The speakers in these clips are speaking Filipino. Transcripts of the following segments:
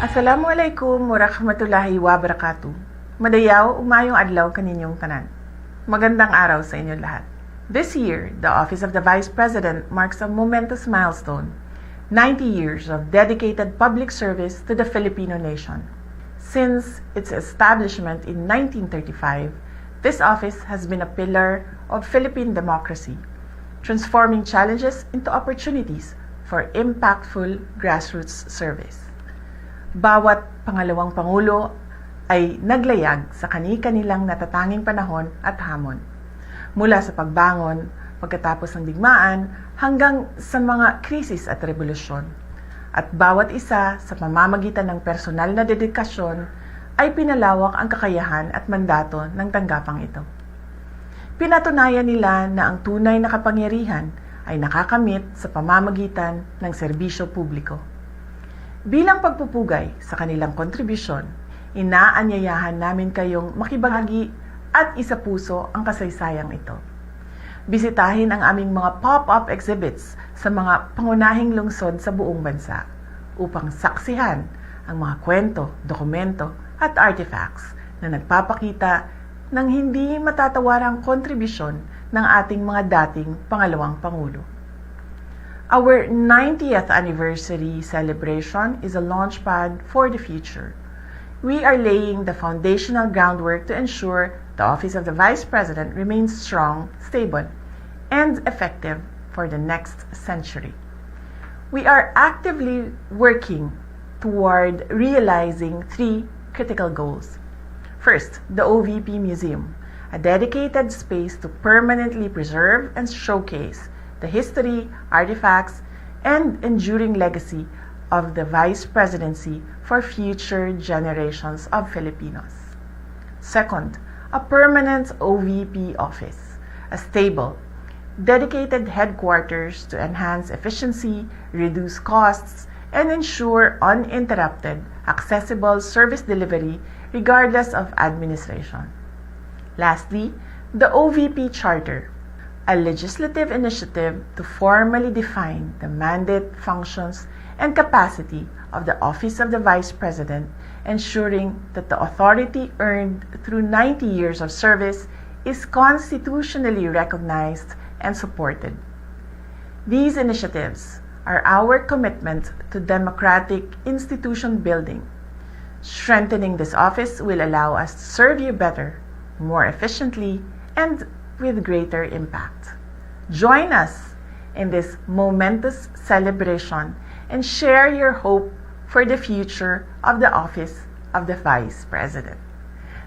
Assalamualaikum warahmatullahi wabarakatuh. Madayaw, umayong adlaw kaninyong tanan. Magandang araw sa inyo lahat. This year, the Office of the Vice President marks a momentous milestone, 90 years of dedicated public service to the Filipino nation. Since its establishment in 1935, this office has been a pillar of Philippine democracy, transforming challenges into opportunities for impactful grassroots service. Bawat pangalawang Pangulo ay naglayag sa kani-kanilang natatanging panahon at hamon. Mula sa pagbangon, pagkatapos ng digmaan, hanggang sa mga krisis at revolusyon. At bawat isa sa pamamagitan ng personal na dedikasyon ay pinalawak ang kakayahan at mandato ng tanggapang ito. Pinatunayan nila na ang tunay na kapangyarihan ay nakakamit sa pamamagitan ng serbisyo publiko. Bilang pagpupugay sa kanilang kontribusyon, inaanyayahan namin kayong makibahagi at isapuso ang kasaysayang ito. Bisitahin ang aming mga pop-up exhibits sa mga pangunahing lungsod sa buong bansa upang saksihan ang mga kwento, dokumento at artifacts na nagpapakita ng hindi matatawarang kontribusyon ng ating mga dating pangalawang Pangulo. Our 90th anniversary celebration is a launchpad for the future. We are laying the foundational groundwork to ensure the Office of the Vice President remains strong, stable, and effective for the next century. We are actively working toward realizing three critical goals. First, the OVP Museum, a dedicated space to permanently preserve and showcase the history, artifacts, and enduring legacy of the Vice Presidency for future generations of Filipinos. Second, a permanent OVP office, a stable, dedicated headquarters to enhance efficiency, reduce costs, and ensure uninterrupted, accessible service delivery regardless of administration. Lastly, the OVP Charter, a legislative initiative to formally define the mandate, functions, and capacity of the Office of the Vice President, ensuring that the authority earned through 90 years of service is constitutionally recognized and supported. These initiatives are our commitment to democratic institution building. Strengthening this office will allow us to serve you better, more efficiently, and with greater impact. Join us in this momentous celebration and share your hope for the future of the Office of the Vice President.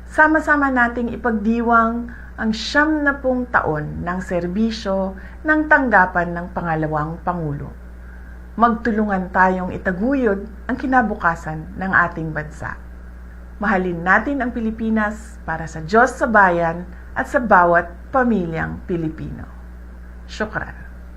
Sama-sama nating ipagdiwang ang 70 taon ng serbisyo ng tanggapan ng pangalawang Pangulo. Magtulungan tayong itaguyod ang kinabukasan ng ating bansa. Mahalin natin ang Pilipinas para sa Diyos sa bayan at sa bawat pamilyang Pilipino. Syukran.